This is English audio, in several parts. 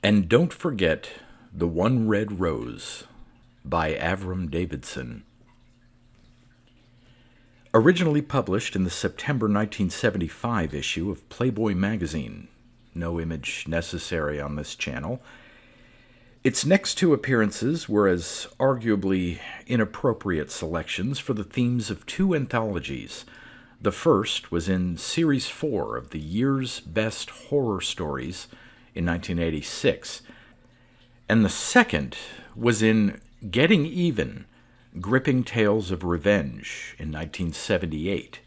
And don't forget The One Red Rose by Avram Davidson. Originally published in the September 1975 issue of Playboy magazine. No image necessary on this channel. Its next two appearances were as arguably inappropriate selections for the themes of two anthologies. The first was in Series 4 of the Year's Best Horror Stories in 1986, and the second was in Getting Even, Gripping Tales of Revenge in 1978.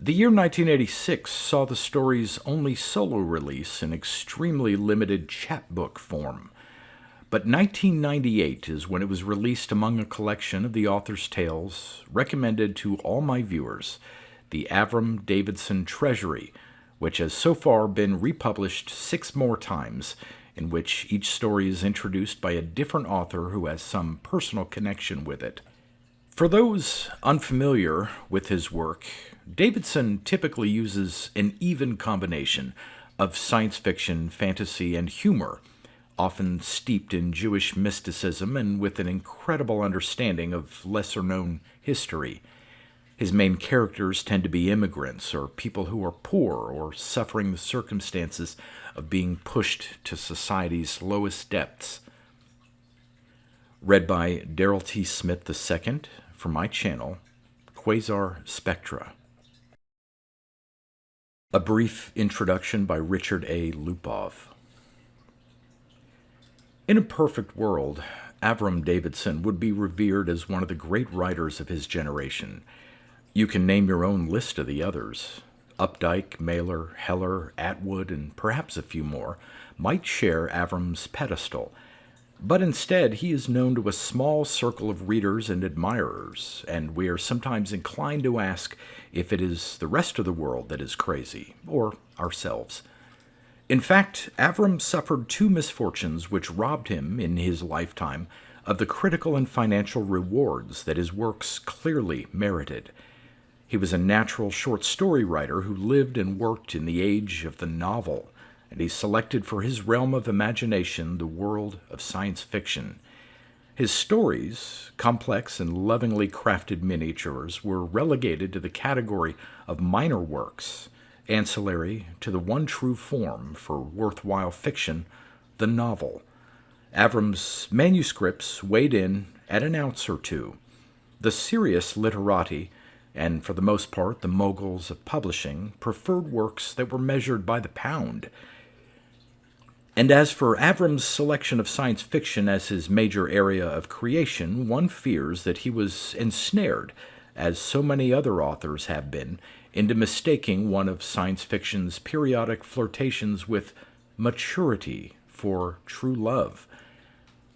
The year 1986 saw the story's only solo release in extremely limited chapbook form, but 1998 is when it was released among a collection of the author's tales recommended to all my viewers, the Avram Davidson Treasury, which has so far been republished 6 more times, in which each story is introduced by a different author who has some personal connection with it. For those unfamiliar with his work, Davidson typically uses an even combination of science fiction, fantasy, and humor, often steeped in Jewish mysticism and with an incredible understanding of lesser-known history. His main characters tend to be immigrants or people who are poor or suffering the circumstances of being pushed to society's lowest depths. Read by Daryl T. Smith II for my channel, Quasar Spectra. A brief introduction by Richard A. Lupov. In a perfect world, Avram Davidson would be revered as one of the great writers of his generation. You can name your own list of the others. Updike, Mailer, Heller, Atwood, and perhaps a few more might share Avram's pedestal. But instead, he is known to a small circle of readers and admirers, and we are sometimes inclined to ask if it is the rest of the world that is crazy, or ourselves. In fact, Avram suffered 2 misfortunes which robbed him, in his lifetime, of the critical and financial rewards that his works clearly merited. He was a natural short story writer who lived and worked in the age of the novel, and he selected for his realm of imagination the world of science fiction. His stories, complex and lovingly crafted miniatures, were relegated to the category of minor works, ancillary to the one true form for worthwhile fiction, the novel. Avram's manuscripts weighed in at an ounce or two. The serious literati, and for the most part the moguls of publishing, preferred works that were measured by the pound. And as for Avram's selection of science fiction as his major area of creation, one fears that he was ensnared, as so many other authors have been, into mistaking one of science fiction's periodic flirtations with maturity for true love.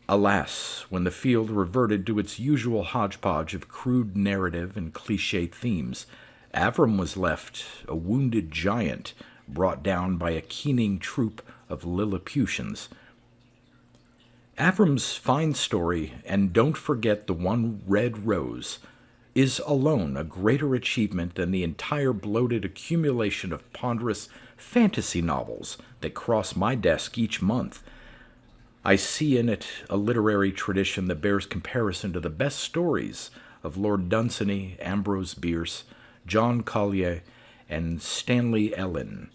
Alas, when the field reverted to its usual hodgepodge of crude narrative and cliché themes, Avram was left a wounded giant brought down by a keening troop of Lilliputians. Avram's fine story, and don't forget The One Red Rose, is alone a greater achievement than the entire bloated accumulation of ponderous fantasy novels that cross my desk each month. I see in it a literary tradition that bears comparison to the best stories of Lord Dunsany, Ambrose Bierce, John Collier, and Stanley Ellen.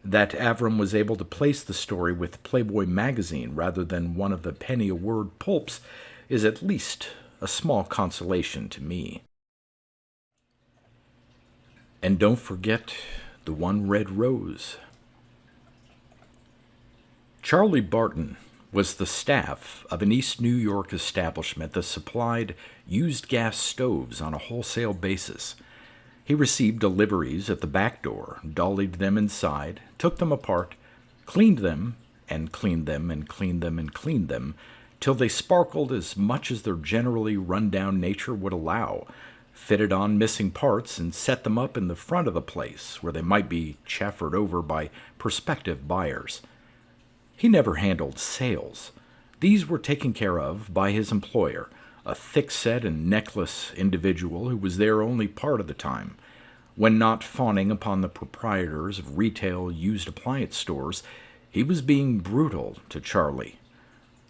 That Avram was able to place the story with Playboy magazine rather than one of the penny-a-word pulps is at least a small consolation to me. And don't forget The One Red Rose. Charlie Barton was the staff of an East New York establishment that supplied used gas stoves on a wholesale basis. He received deliveries at the back door, dollied them inside, took them apart, cleaned them, and cleaned them, and cleaned them, and cleaned them, till they sparkled as much as their generally run-down nature would allow, fitted on missing parts, and set them up in the front of the place, where they might be chaffered over by prospective buyers. He never handled sales. These were taken care of by his employer, a thick-set and necklace individual who was there only part of the time. When not fawning upon the proprietors of retail used appliance stores, He was being brutal to Charlie.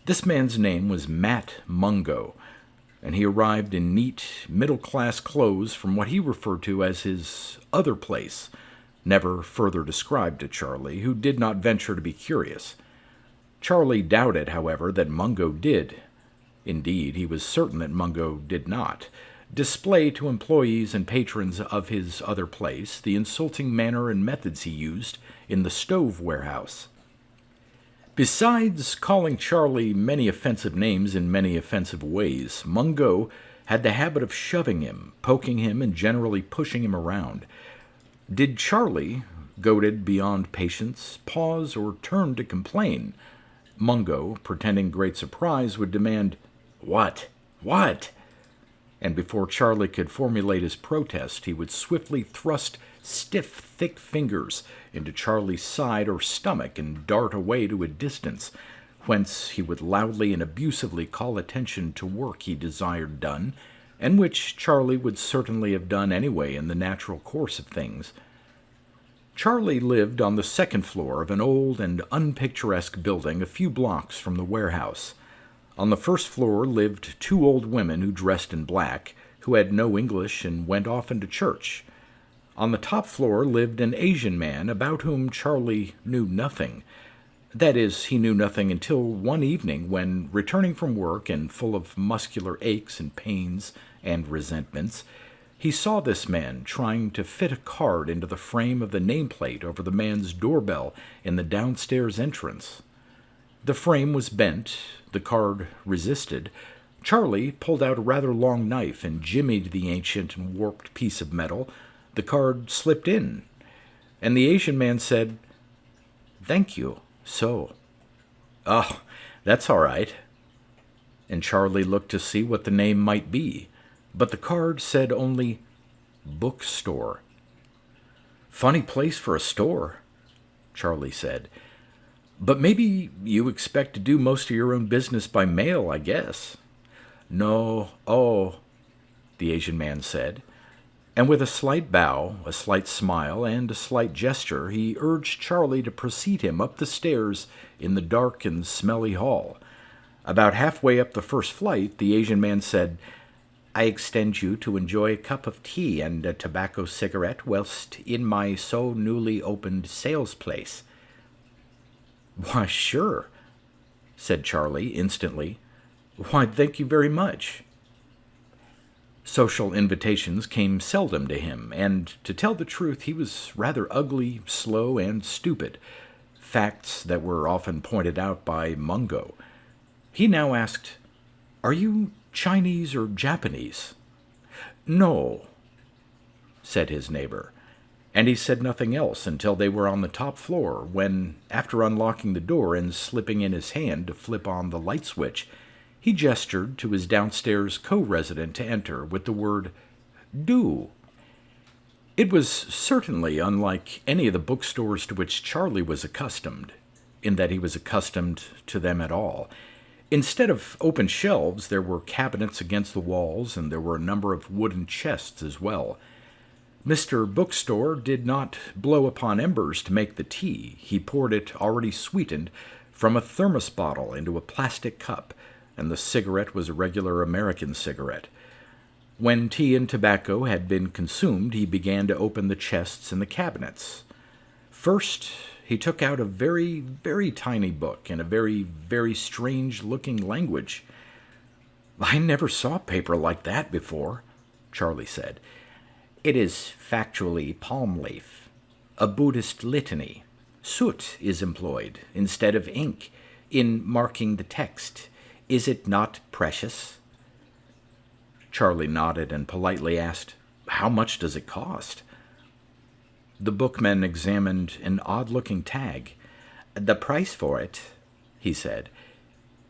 This man's name was Matt Mungo, and he arrived in neat, middle-class clothes from what he referred to as his other place, never further described to Charlie, who did not venture to be curious. Charlie doubted, however, that Mungo did. Indeed, he was certain that Mungo did not display to employees and patrons of his other place the insulting manner and methods he used in the stove warehouse. Besides calling Charlie many offensive names in many offensive ways, Mungo had the habit of shoving him, poking him, and generally pushing him around. Did Charlie, goaded beyond patience, pause or turn to complain, Mungo, pretending great surprise, would demand, "What? What?" And before Charlie could formulate his protest, he would swiftly thrust stiff, thick fingers into Charlie's side or stomach and dart away to a distance, whence he would loudly and abusively call attention to work he desired done, and which Charlie would certainly have done anyway in the natural course of things. Charlie lived on the second floor of an old and unpicturesque building a few blocks from the warehouse. On the first floor lived two old women who dressed in black, who had no English and went often to church. On the top floor lived an Asian man about whom Charlie knew nothing. That is, he knew nothing until one evening when, returning from work and full of muscular aches and pains and resentments, he saw this man trying to fit a card into the frame of the nameplate over the man's doorbell in the downstairs entrance. The frame was bent, the card resisted. Charlie pulled out a rather long knife and jimmied the ancient and warped piece of metal. The card slipped in, and the Asian man said, "Thank you, so." "Oh, that's all right." And Charlie looked to see what the name might be, but the card said only, "Bookstore." "Funny place for a store," Charlie said. "But maybe you expect to do most of your own business by mail, I guess." "No, the Asian man said. And with a slight bow, a slight smile, and a slight gesture, he urged Charlie to precede him up the stairs in the dark and smelly hall. About halfway up the first flight, the Asian man said, "I extend you to enjoy a cup of tea and a tobacco cigarette whilst in my so newly opened sales place." "Why, sure," said Charlie instantly. "Why, thank you very much." Social invitations came seldom to him, and, to tell the truth, he was rather ugly, slow, and stupid, facts that were often pointed out by Mungo. He now asked, "Are you Chinese or Japanese?" "No," said his neighbor, and he said nothing else until they were on the top floor, when, after unlocking the door and slipping in his hand to flip on the light switch, he gestured to his downstairs co-resident to enter with the word, "Do." It was certainly unlike any of the bookstores to which Charlie was accustomed, in that he was accustomed to them at all. Instead of open shelves, there were cabinets against the walls, and there were a number of wooden chests as well. Mr. Bookstore did not blow upon embers to make the tea. He poured it already sweetened from a thermos bottle into a plastic cup, and the cigarette was a regular American cigarette. When tea and tobacco had been consumed, he began to open the chests and the cabinets. First, he took out a very, very tiny book in a very, very strange-looking language. "I never saw paper like that before," Charlie said. "It is factually palm leaf, a Buddhist litany. Soot is employed instead of ink in marking the text. Is it not precious?" Charlie nodded and politely asked, "How much does it cost?" The bookman examined an odd-looking tag. "The price for it," he said,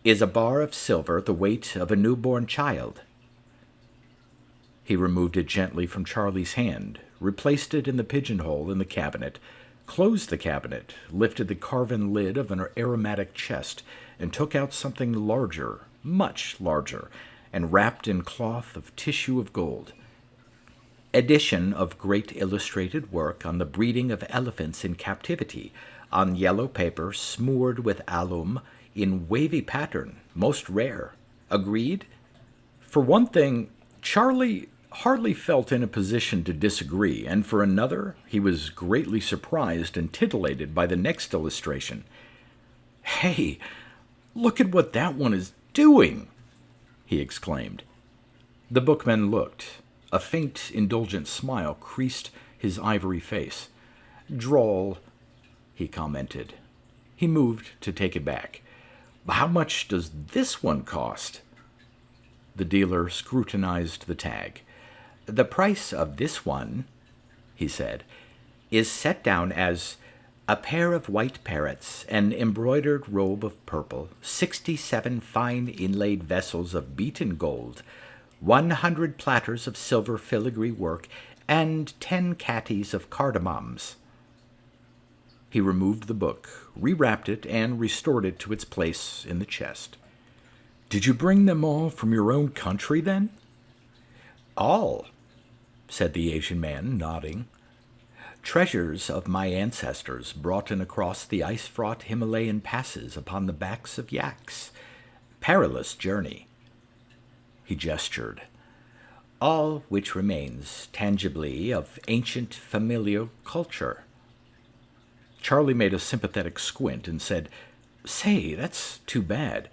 "is a bar of silver the weight of a newborn child." He removed it gently from Charlie's hand, replaced it in the pigeonhole in the cabinet, closed the cabinet, lifted the carven lid of an aromatic chest, and took out something larger, much larger, and wrapped in cloth of tissue of gold. "Edition of great illustrated work on the breeding of elephants in captivity, on yellow paper smeared with alum in wavy pattern, most rare. Agreed? For one thing, Charlie hardly felt in a position to disagree, and for another, he was greatly surprised and titillated by the next illustration. "Hey, look at what that one is doing!" he exclaimed. The bookman looked. A faint, indulgent smile creased his ivory face. "Droll," he commented. He moved to take it back. "How much does this one cost?" The dealer scrutinized the tag. "The price of this one," he said, "is set down as a pair of white parrots, an embroidered robe of purple, 67 fine inlaid vessels of beaten gold, 100 platters of silver filigree work, and 10 catties of cardamoms." He removed the book, rewrapped it, and restored it to its place in the chest. "Did you bring them all from your own country, then?" "All," said the Asian man, nodding. "Treasures of my ancestors brought in across the ice-fraught Himalayan passes upon the backs of yaks. Perilous journey." He gestured. "All which remains tangibly of ancient familial culture." Charlie made a sympathetic squint and said, "Say, that's too bad.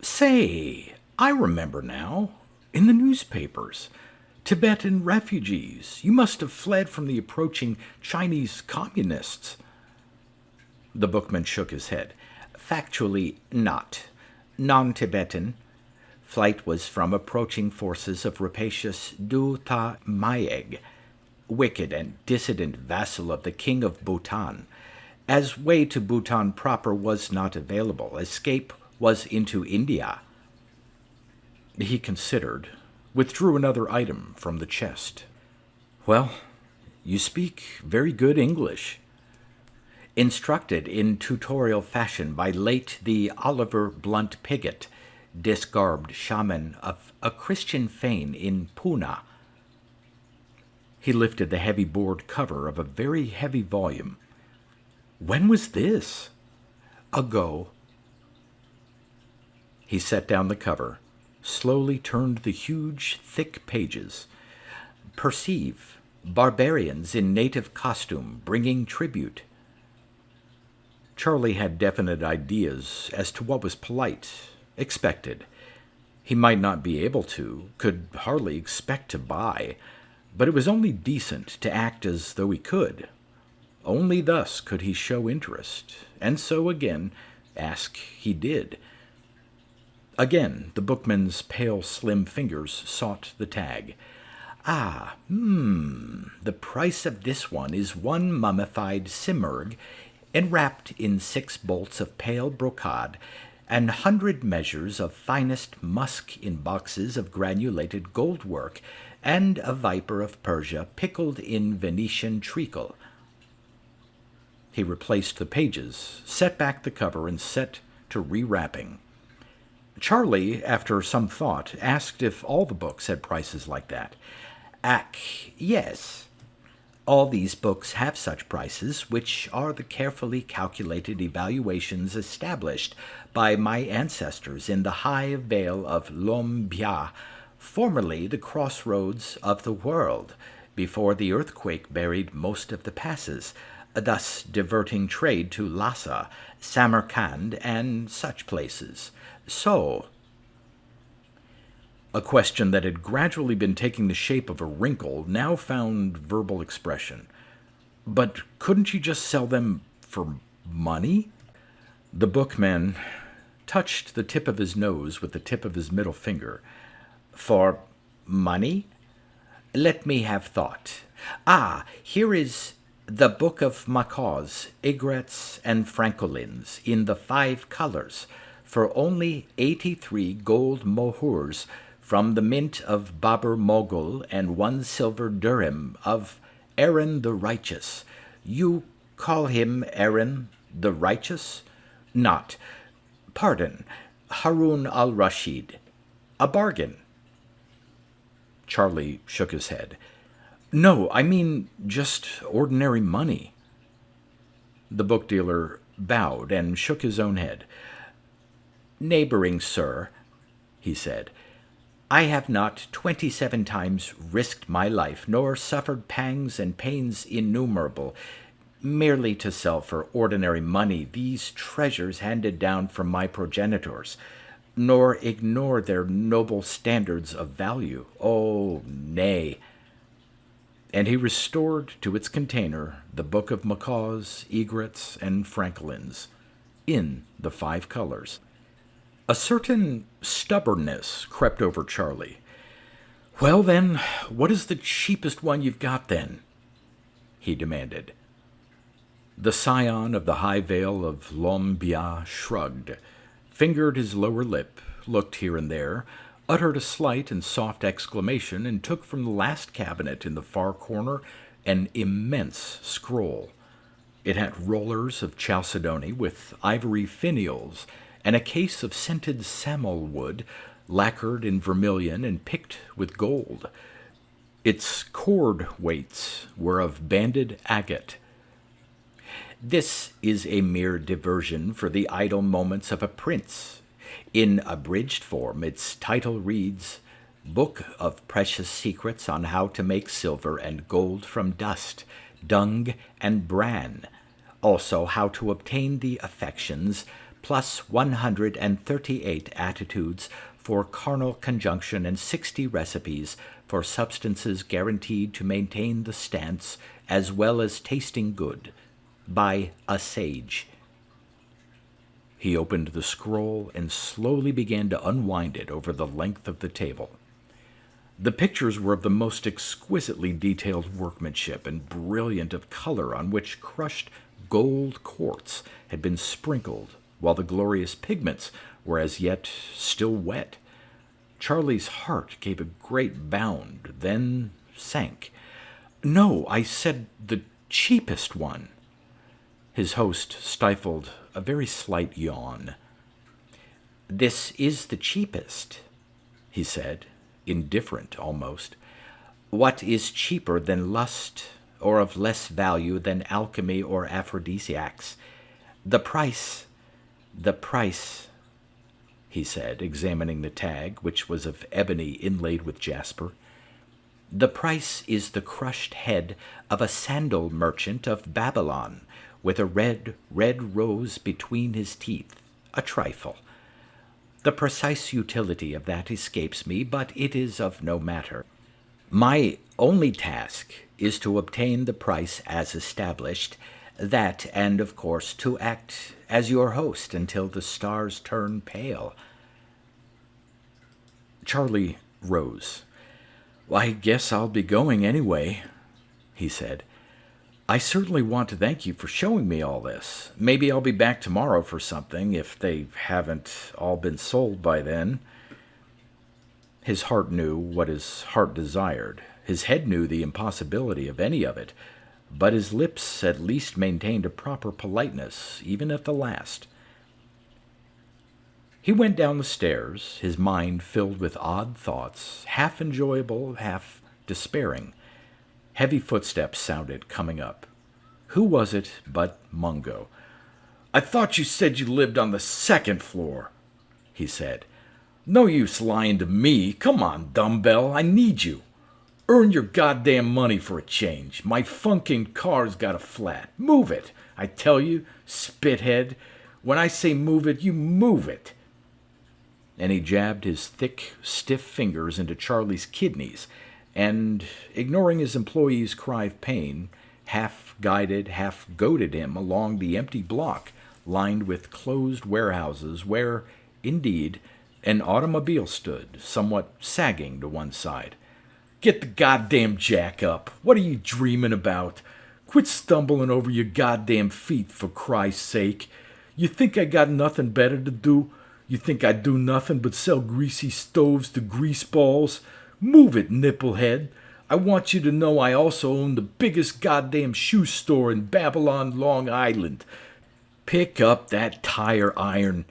Say, I remember now. In the newspapers. Tibetan refugees. You must have fled from the approaching Chinese communists." The bookman shook his head. "Factually not. Non-Tibetan. Flight was from approaching forces of rapacious Du Ta Mayeg, wicked and dissident vassal of the king of Bhutan. As way to Bhutan proper was not available, escape was into India." He considered, withdrew another item from the chest. "Well, you speak very good English." "Instructed in tutorial fashion by late the Oliver Blunt Piggott, disgarbed shaman of a Christian fane in Poona." He lifted the heavy board cover of a very heavy volume. "When was this?" "Ago." He set down the cover, slowly turned the huge, thick pages. "Perceive, barbarians in native costume bringing tribute." Charlie had definite ideas as to what was polite, expected. He might not be able to, could hardly expect to buy, but it was only decent to act as though he could. Only thus could he show interest, and so again ask he did. Again the bookman's pale, slim fingers sought the tag. The price of this one is 1 mummified simurg, enwrapped in 6 bolts of pale brocade, and 100 measures of finest musk in boxes of granulated gold work, and a viper of Persia pickled in Venetian treacle. He replaced the pages, set back the cover, and set to rewrapping. Charlie, after some thought, asked if all the books had prices like that. Yes. All these books have such prices, which are the carefully calculated evaluations established by my ancestors in the high vale of Lom Bia, formerly the crossroads of the world, before the earthquake buried most of the passes, thus diverting trade to Lhasa, Samarkand, and such places. So, a question that had gradually been taking the shape of a wrinkle now found verbal expression. "But couldn't you just sell them for money?" The bookman touched the tip of his nose with the tip of his middle finger. "For money? Let me have thought. Here is the Book of Macaws, Egrets, and Francolins in the 5 colors, for only 83 gold mohurs from the mint of Babur Moghul, and 1 silver dirham of Aaron the Righteous. You call him Aaron the Righteous? Not. Pardon, Harun al-Rashid. A bargain." Charlie shook his head. "No, I mean just ordinary money." The book dealer bowed and shook his own head. "Neighboring sir," he said, "I have not 27 times risked my life, nor suffered pangs and pains innumerable, merely to sell for ordinary money these treasures handed down from my progenitors, nor ignore their noble standards of value. Oh, nay." And he restored to its container the book of macaws, egrets, and francolins, in the 5 colors. A certain stubbornness crept over Charlie. "Well, then, what is the cheapest one you've got, then?" he demanded. The scion of the High Vale of Lombia shrugged, fingered his lower lip, looked here and there, uttered a slight and soft exclamation, and took from the last cabinet in the far corner an immense scroll. It had rollers of chalcedony with ivory finials, and a case of scented sammal wood, lacquered in vermilion and picked with gold. Its cord weights were of banded agate. "This is a mere diversion for the idle moments of a prince. In abridged form, its title reads, 'Book of Precious Secrets on How to Make Silver and Gold from Dust, Dung, and Bran. Also, how to obtain the affections, plus 138 attitudes for carnal conjunction and 60 recipes for substances guaranteed to maintain the stance as well as tasting good, by a sage.'" He opened the scroll and slowly began to unwind it over the length of the table. The pictures were of the most exquisitely detailed workmanship and brilliant of color, on which crushed gold quartz had been sprinkled, while the glorious pigments were as yet still wet. Charlie's heart gave a great bound, then sank. "No, I said the cheapest one." His host stifled a very slight yawn. "This is the cheapest," he said, indifferent almost. "What is cheaper than lust, or of less value than alchemy or aphrodisiacs? The price, he said, examining the tag, which was of ebony inlaid with jasper. "The price is the crushed head of a sandal merchant of Babylon, with a red rose between his teeth, a trifle. The precise utility of that escapes me, but it is of no matter. My only task is to obtain the price as established, that, and of course to act as your host until the stars turn pale." Charlie rose. "Well, I guess I'll be going anyway," he said. "I certainly want to thank you for showing me all this. Maybe I'll be back tomorrow for something, if they haven't all been sold by then." His heart knew what his heart desired. His head knew the impossibility of any of it, but his lips at least maintained a proper politeness, even at the last. He went down the stairs, his mind filled with odd thoughts, half enjoyable, half despairing. Heavy footsteps sounded coming up. Who was it but Mungo? "I thought you said you lived on the 2nd floor," he said. "No use lying to me. Come on, dumbbell, I need you. Earn your goddamn money for a change. My funkin' car's got a flat. Move it, I tell you, spithead. When I say move it, you move it." And he jabbed his thick, stiff fingers into Charlie's kidneys, and, ignoring his employee's cry of pain, half guided, half goaded him along the empty block lined with closed warehouses where, indeed, an automobile stood, somewhat sagging to one side. "Get the goddamn jack up. What are you dreaming about? Quit stumbling over your goddamn feet, for Christ's sake. You think I got nothing better to do? You think I do nothing but sell greasy stoves to greaseballs? Move it, nipplehead. I want you to know I also own the biggest goddamn shoe store in Babylon, Long Island. Pick up that tire iron